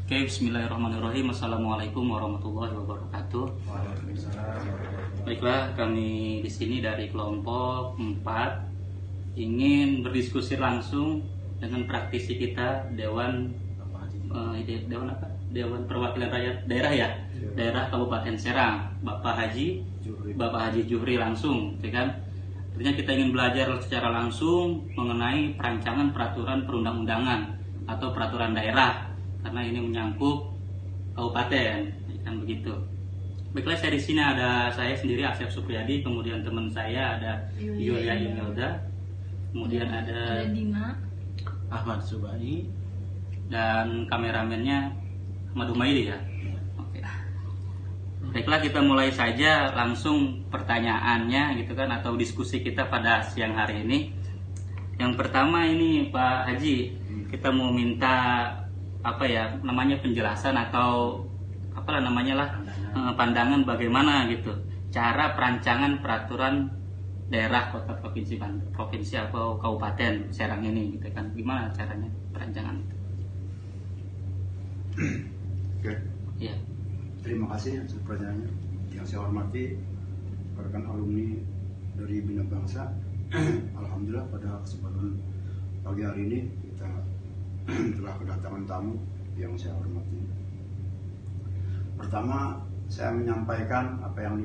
Oke, bismillahirrahmanirrahim. Assalamualaikum warahmatullahi wabarakatuh. Baiklah, kami di sini dari kelompok 4 ingin berdiskusi langsung dengan praktisi kita Dewan Perwakilan Rakyat Daerah ya, Daerah Kabupaten Serang, Bapak Haji Juhri langsung, ya kan? Artinya kita ingin belajar secara langsung mengenai perancangan peraturan perundang-undangan atau peraturan daerah, karena ini menyangkut kabupaten, kan begitu. Baiklah, saya di sini ada saya sendiri Asep Supriyadi, kemudian teman saya ada Yulia Imelda, kemudian ada Dina, Ahmad Subani, dan kameramennya Ahmad Umairi ya. Oke. Baiklah, kita mulai saja langsung pertanyaannya gitu kan, atau diskusi kita pada siang hari ini. Yang pertama ini Pak Haji, kita mau minta penjelasan atau pandangan bagaimana gitu cara perancangan peraturan daerah kota provinsi atau kabupaten Serang ini gitu kan, gimana caranya perancangan itu? Oke. Ya. Terima kasih atas pertanyaannya. Yang saya hormati rekan alumni dari Bina Bangsa. Alhamdulillah pada kesempatan pagi hari ini kita telah kedatangan tamu yang saya hormati. Pertama, saya menyampaikan apa yang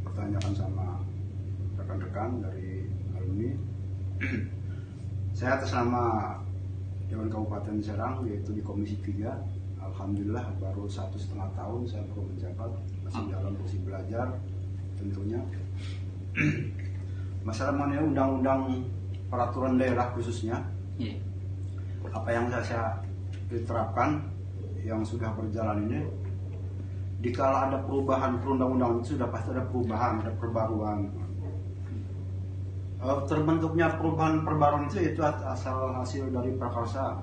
dipertanyakan sama rekan-rekan dari alumni. Saya atas nama Dewan Kabupaten Serang, yaitu di Komisi 3. Alhamdulillah baru 1,5 tahun saya baru menjabat, masih dalam posisi belajar tentunya. Masalah mengenai undang-undang peraturan daerah khususnya, apa yang saya diterapkan yang sudah berjalan ini, dikala ada perubahan perundang-undangan itu sudah pasti ada perubahan, ada perbaruan. Terbentuknya perubahan perbaruan itu asal hasil dari prakarsa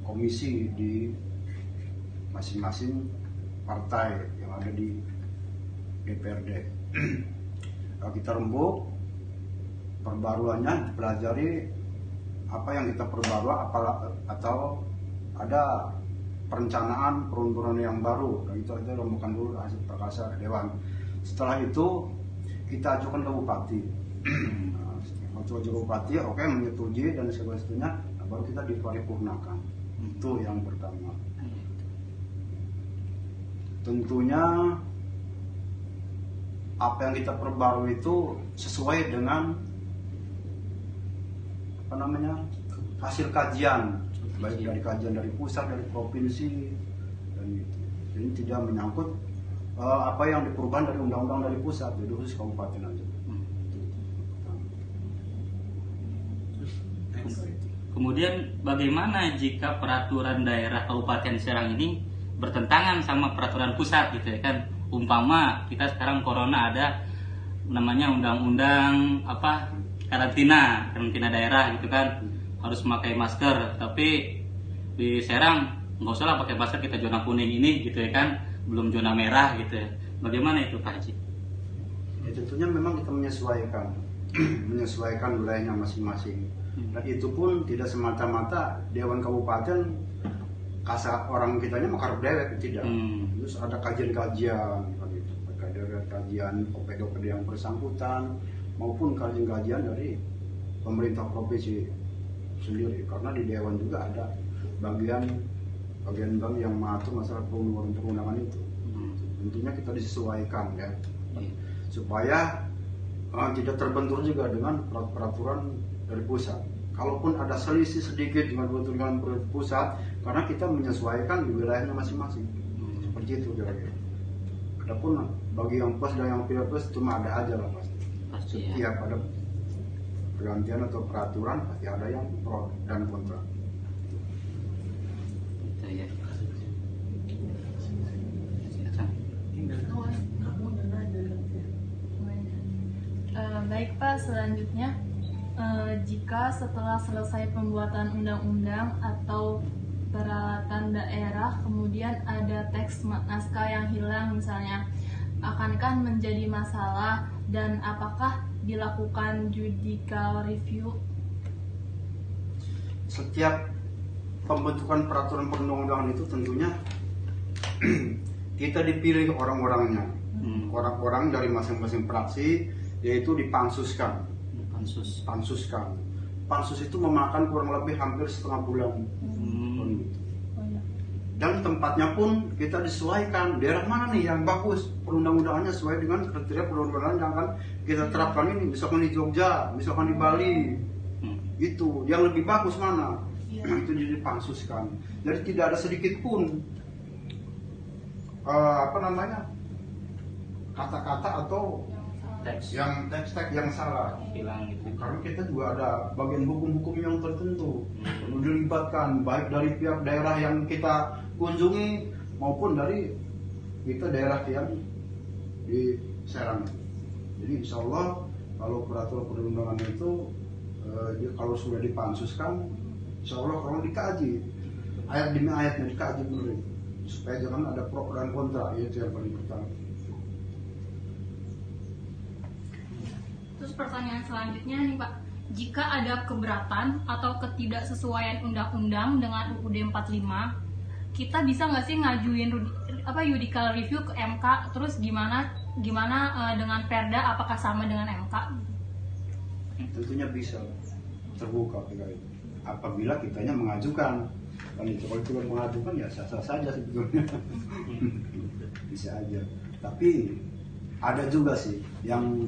komisi di masing-masing partai yang ada di DPRD. Kalau kita rembuk perbaruannya, dipelajari apa yang kita perbarui atau ada perencanaan perunturan yang baru, dan itu aja rembukan dulu hasil prakarsa dewan. Setelah itu kita ajukan ke bupati. Ajukan ke bupati, oke, menyetujui dan sebagainya, baru kita diparipurnakan. Itu yang pertama. Tentunya apa yang kita perbarui itu sesuai dengan hasil kajian, baik dari kajian dari pusat, dari provinsi, dan itu. Jadi tidak menyangkut apa yang diperubahan dari undang-undang dari pusat, jadi khusus kabupaten aja. Kemudian bagaimana jika peraturan daerah Kabupaten Serang ini bertentangan sama peraturan pusat gitu ya kan? Umpama kita sekarang corona ada namanya undang-undang karantina daerah gitu kan, harus memakai masker, tapi di Serang nggak usah lah pakai masker, kita zona kuning ini gitu ya kan, belum zona merah gitu ya. Bagaimana itu Pak Haji? Ya tentunya memang kita menyesuaikan wilayahnya masing-masing. Dan itu pun tidak semata-mata Dewan Kabupaten kasar orang kitanya makarep dewek, tidak. Terus ada kajian-kajian gitu. Ada kajian OPD yang bersangkutan maupun kajian-kajian dari pemerintah provinsi sendiri, karena di Dewan juga ada bagian bank yang mengatur masalah perundangan itu. Tentunya kita disesuaikan ya, supaya tidak terbentur juga dengan peraturan dari pusat. Kalaupun ada selisih sedikit dengan peraturan pusat, karena kita menyesuaikan di wilayahnya masing-masing. Seperti itu kira-kira. Adapun bagi yang plus dan yang tidak plus cuma ada aja lah pasti. Setiap ada pergantian atau peraturan pasti ada yang pro dan kontra. Itu ya. Baik Pak, selanjutnya jika setelah selesai pembuatan undang-undang atau peralatan daerah kemudian ada teks naskah yang hilang misalnya, akankah menjadi masalah dan apakah dilakukan judicial review? Setiap pembentukan peraturan perundang-undangan itu tentunya kita dipilih orang-orangnya, orang-orang dari masing-masing fraksi, yaitu dipansuskan. Pansuskan. Pansus itu memakan kurang lebih hampir setengah bulan. Dan tempatnya pun kita disesuaikan, daerah mana nih yang bagus perundang-undangannya sesuai dengan kriteria perundang-undangan yang akan kita terapkan ini. Misalkan di Jogja, misalkan di Bali, itu yang lebih bagus mana? Itu jadi pansuskan. Jadi tidak ada sedikit pun kata-kata atau teks yang salah. Hilang gitu. Karena kita juga ada bagian hukum-hukum yang tertentu perlu dilibatkan, baik dari pihak daerah yang kita kunjungi maupun dari kita daerah yang di Serang. Jadi insya Allah kalau peraturan perundangan itu kalau sudah dipansuskan, insya Allah kalau dikaji ayat demi ayatnya dikaji benar, supaya jangan ada pro dan kontra, itu yang paling pertama. Terus pertanyaan selanjudnya nih Pak, jika ada keberatan atau ketidaksesuaian undang-undang dengan UUD 45, kita bisa nggak sih ngajuin judicial review ke MK? Terus gimana dengan Perda? Apakah sama dengan MK? Tentunya bisa, terbuka kita itu. Apabila kitanya mengajukan, kan itu kalau cuma mengajukan ya sah-sah saja sebetulnya. Bisa aja. Tapi ada juga sih yang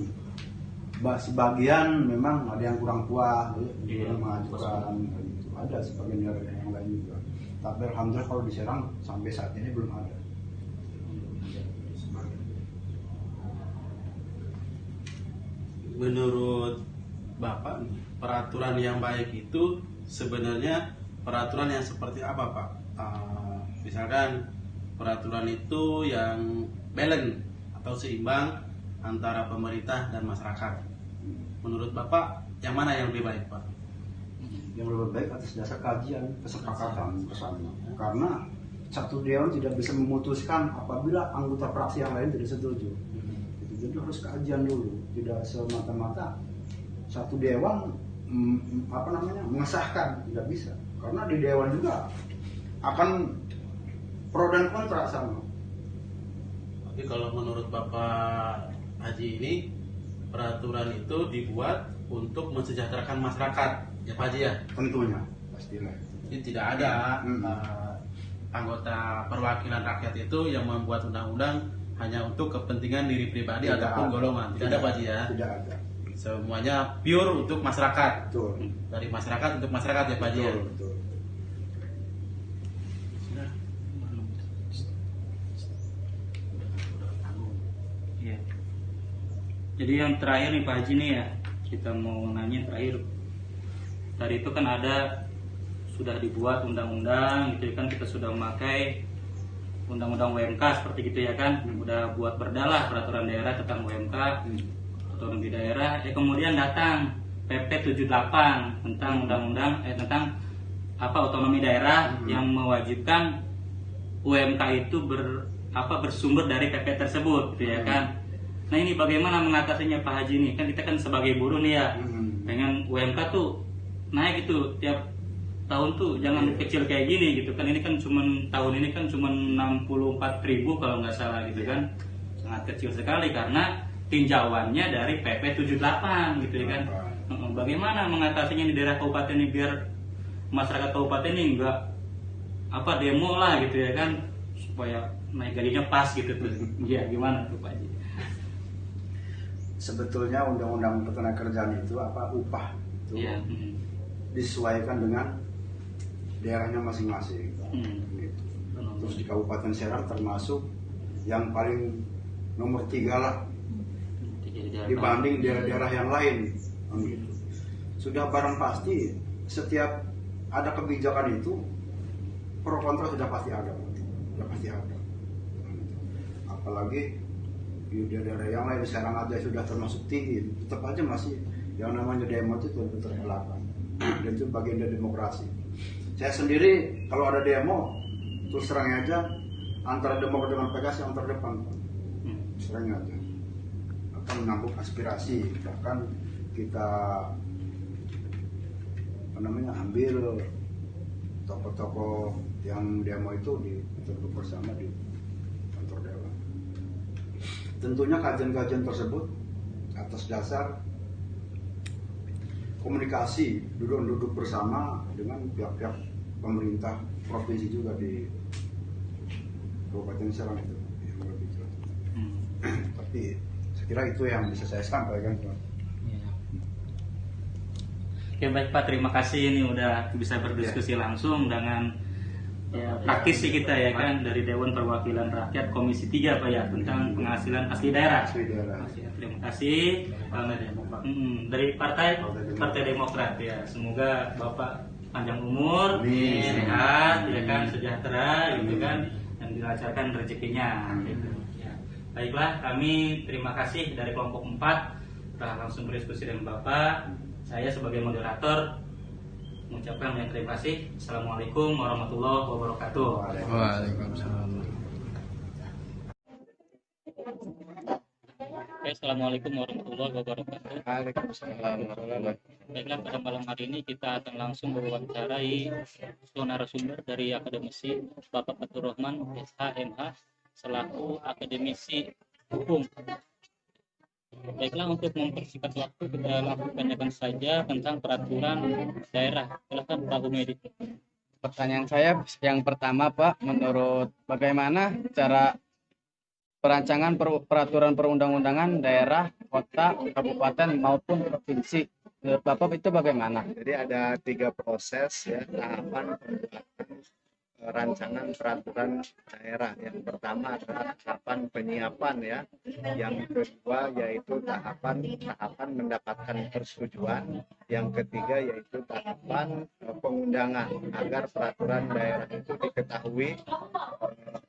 sebagian memang ada yang kurang puas, mengajukan gitu. Ada sebagian yang lain juga. Tapi alhamdulillah kalau di Serang sampai saat ini belum ada. Menurut Bapak, peraturan yang baik itu sebenarnya peraturan yang seperti apa, Pak? Misalkan peraturan itu yang balance atau seimbang antara pemerintah dan masyarakat. Menurut Bapak, yang mana yang lebih baik, Pak? Yang lebih baik atas dasar kajian, kesepakatan bersama. Karena satu dewan tidak bisa memutuskan apabila anggota fraksi yang lain tidak setuju. Jadi harus kajian dulu, tidak semata-mata satu dewan mengesahkan, tidak bisa. Karena di dewan juga akan pro dan kontra sama. Tapi kalau menurut Bapak Haji ini, peraturan itu dibuat untuk mensejahterakan masyarakat, ya Pak Haji ya? Tentunya, pastilah. Jadi tidak ada anggota perwakilan rakyat itu yang membuat undang-undang hanya untuk kepentingan diri pribadi ataupun golongan. Tidak ada Pak Haji ya? Tidak ada. Semuanya pure untuk masyarakat. Betul. Dari masyarakat untuk masyarakat ya Pak Haji ya? Betul. Iya. Jadi yang terakhir nih Pak Haji nih ya, kita mau nanya terakhir. Tadi itu kan ada sudah dibuat undang-undang gitu kan, kita sudah memakai undang-undang UMK seperti gitu ya kan, udah buat berdalah peraturan daerah tentang UMK otonomi daerah. Kemudian datang PP 78 tentang undang-undang tentang otonomi daerah yang mewajibkan UMK itu bersumber dari PP tersebut gitu ya kan. Nah ini bagaimana mengatasinya Pak Haji nih, kan kita kan sebagai buruh nih ya, pengen UMK tuh naik gitu tiap tahun tuh, jangan kecil kayak gini gitu kan. Ini kan cuman tahun ini kan cuman 64.000 kalau nggak salah gitu kan, sangat kecil sekali karena tinjauannya dari PP 78 gitu ya kan. Bagaimana mengatasinya di daerah kabupaten ini biar masyarakat kabupaten ini nggak demo lah gitu ya kan, supaya naik gajinya pas gitu tuh. Ya gimana tuh Pak Haji? Sebetulnya undang-undang ketenagakerjaan itu upah itu disesuaikan dengan daerahnya masing-masing. Gitu. Terus di Kabupaten Serang termasuk yang paling nomor 3 lah dibanding daerah-daerah yang lain. Gitu. Sudah barang pasti setiap ada kebijakan itu pro kontra sudah pasti ada. Apalagi di daerah yang lain, di Serang aja sudah termasuk tinggi, tetap aja masih yang namanya demo itu terelakkan. Dan itu bagian dari demokrasi. Saya sendiri kalau ada demo terus serang aja antara Demokrat dengan PKS yang terdepan, serang aja akan menampung aspirasi, bahkan kita ambil tokoh-tokoh yang demo itu duduk bersama di kantor dewan. Tentunya kajian-kajian tersebut atas dasar komunikasi duduk bersama dengan pihak-pihak pemerintah provinsi juga di Kabupaten Serang itu yang lebih jelas. Tapi saya kira itu yang bisa saya sampaikan, Pak. Oke baik Pak, terima kasih ini udah bisa berdiskusi langsung dengan praktisi kita ya kan dari Dewan Perwakilan Rakyat Komisi 3 Pak ya tentang penghasilan asli daerah. Terima kasih dari Partai Demokrat ya. Semoga Bapak panjang umur, sehat, ya kan, sejahtera, gitu kan, dan dilancarkan rezekinya. Gitu. Ya. Baiklah, kami terima kasih dari kelompok 4 telah langsung berdiskusi dengan Bapak. Saya sebagai moderator mengucapkan banyak terima kasih. Assalamualaikum warahmatullahi wabarakatuh. Waalaikumsalam. Oke, assalamualaikum warahmatullahi wabarakatuh. Waalaikumsalam. Baiklah, pada malam hari ini kita akan langsung mewawancarai narasumber dari akademisi Bapak Fatur Rahman, SH.MH, selaku akademisi hukum. Baiklah, untuk mempersingkat waktu kita langsung tanyakan saja tentang peraturan daerah. Silakan Pak Humedi. Pertanyaan saya yang pertama Pak, menurut bagaimana cara perancangan peraturan perundang-undangan daerah, kota, kabupaten maupun provinsi? Menurut Bapak itu bagaimana? Jadi ada 3 proses ya tahapan pembuatan rancangan peraturan daerah. Yang pertama adalah tahapan penyiapan ya. Yang kedua yaitu tahapan mendapatkan persetujuan. Yang ketiga yaitu tahapan pengundangan agar peraturan daerah itu diketahui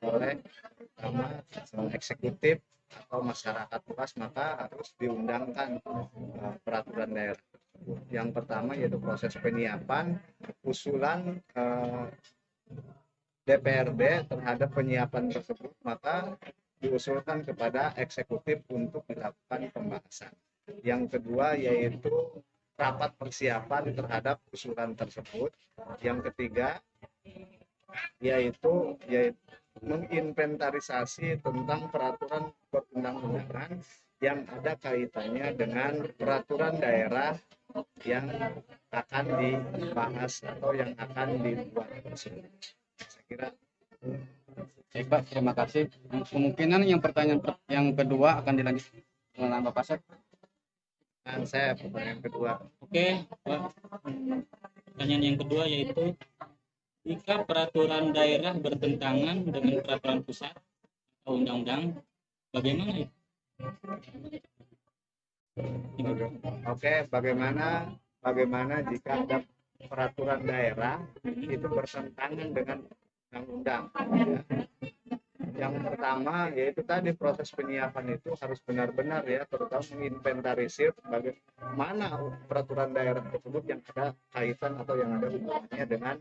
oleh pertama eksekutif atau masyarakat luas, maka harus diundangkan peraturan daerah. Yang pertama yaitu proses penyiapan, usulan DPRD terhadap penyiapan tersebut, maka diusulkan kepada eksekutif untuk dilakukan pembahasan. Yang kedua yaitu rapat persiapan terhadap usulan tersebut. Yang ketiga yaitu menginventarisasi tentang peraturan perundang-undangan yang ada kaitannya dengan peraturan daerah yang akan dibahas atau yang akan dibuat tersebut. Saya kira. Baik Pak, terima kasih. Kemungkinan yang pertanyaan yang kedua akan dilanjutkan dengan Bapak Sep. Dan saya pertanyaan kedua. Oke, Pak. Pertanyaan yang kedua yaitu jika peraturan daerah bertentangan dengan peraturan pusat atau undang-undang, bagaimana ya? Oke, bagaimana jika ada peraturan daerah itu bertentangan dengan undang-undang? Ya. Yang pertama yaitu tadi proses penyiapan itu harus benar-benar ya, terutama menginventarisir bagaimana peraturan daerah tersebut yang ada kaitan atau yang ada hubungannya dengan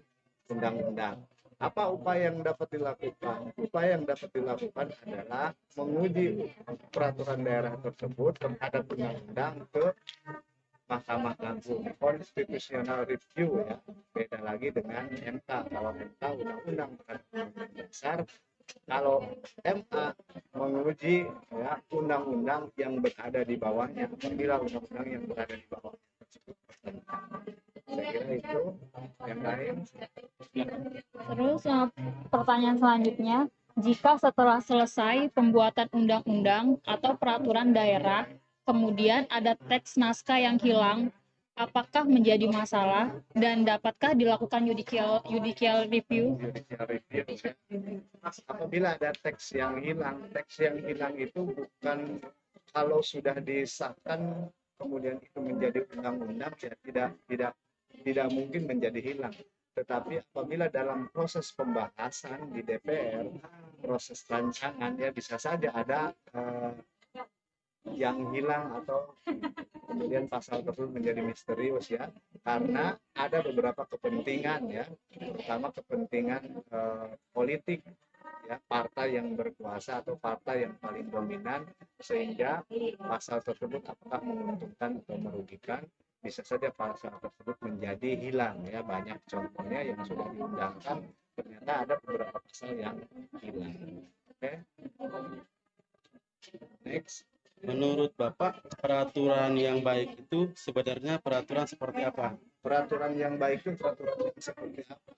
undang-undang. Apa upaya yang dapat dilakukan? Upaya yang dapat dilakukan adalah menguji peraturan daerah tersebut terhadap undang-undang ke Mahkamah Agung, constitutional review ya. Beda lagi dengan MK. Kalau MK undang-undang terhadap dasar, kalau MA menguji ya undang-undang yang berada di bawahnya, apabila undang-undang yang berada di bawahnya tersebut bertentangan. Saya kira itu. Yang lain. Terus pertanyaan selanjutnya, jika setelah selesai pembuatan undang-undang atau peraturan daerah, kemudian ada teks naskah yang hilang, apakah menjadi masalah dan dapatkah dilakukan judicial review? Judicial review ya. Apabila ada teks yang hilang itu bukan kalau sudah disahkan kemudian itu menjadi undang-undang ya tidak mungkin menjadi hilang. Tetapi apabila dalam proses pembahasan di DPR, proses rancangan ya bisa saja ada yang hilang atau kemudian pasal tersebut menjadi misterius ya, karena ada beberapa kepentingan ya, terutama kepentingan politik ya, partai yang berkuasa atau partai yang paling dominan, sehingga pasal tersebut apakah menguntungkan atau merugikan bisa saja pasal tersebut menjadi hilang ya. Banyak contohnya yang sudah diundangkan ternyata ada beberapa pasal yang hilang. Oke. Next. Menurut Bapak, peraturan yang baik itu sebenarnya peraturan seperti apa? Peraturan yang baik itu peraturan yang seperti apa?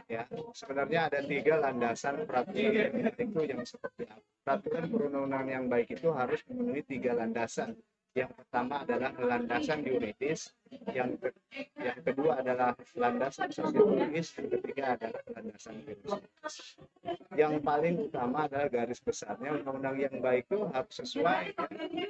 Ya, sebenarnya ada 3 landasan peraturan yang baik itu yang seperti apa. Peraturan perundang-undangan yang baik itu harus memenuhi 3 landasan. Yang pertama adalah landasan yuridis, yang kedua adalah landasan sosiologis, yang ketiga adalah landasan filosofis. Yang paling utama adalah garis besarnya undang-undang yang baik itu harus sesuai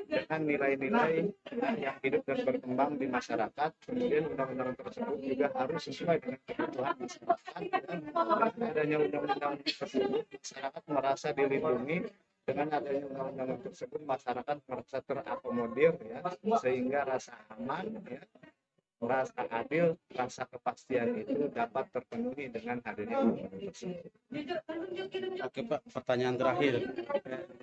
dengan nilai-nilai yang hidup dan berkembang di masyarakat. Kemudian undang-undang tersebut juga harus sesuai dengan kebutuhan masyarakat. Dan adanya undang-undang tersebut, masyarakat merasa dilindungi. Dengan adanya undang-undang tersebut, masyarakat merasa terakomodir ya, sehingga rasa aman ya, rasa adil, rasa kepastian itu dapat terpenuhi dengan adanya undang-undang tersebut. Oke Pak, pertanyaan terakhir.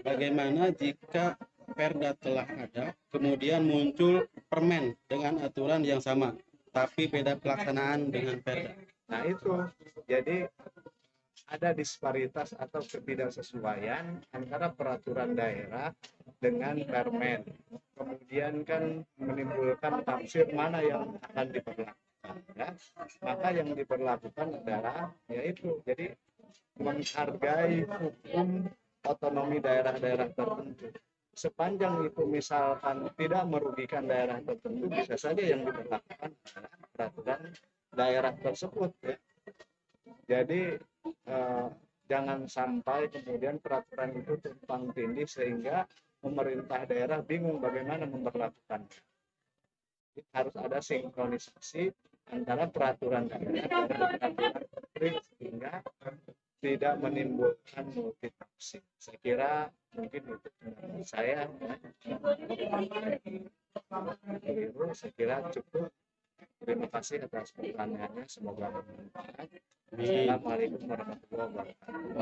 Bagaimana jika Perda telah ada, kemudian muncul permen dengan aturan yang sama, tapi beda pelaksanaan dengan Perda? Nah itu, jadi ada disparitas atau ketidaksesuaian antara peraturan daerah dengan permen. Kemudian kan menimbulkan tafsir mana yang akan diberlakukan. Ya. Maka yang diberlakukan adalah yaitu jadi menghargai hukum otonomi daerah-daerah tertentu. Sepanjang itu misalkan tidak merugikan daerah tertentu, bisa saja yang diberlakukan adalah peraturan daerah tersebut. Ya. Jadi jangan sampai kemudian peraturan itu tumpang tindih sehingga pemerintah daerah bingung bagaimana memperlakukannya. Harus ada sinkronisasi antara peraturan daerah dan peraturan menteri sehingga tidak menimbulkan multitafsir. Saya kira mungkin itu pendapat saya. Saya kira cukup. Terima kasih atas pertanyaannya. Semoga bermanfaat. Assalamualaikum warahmatullahi wabarakatuh.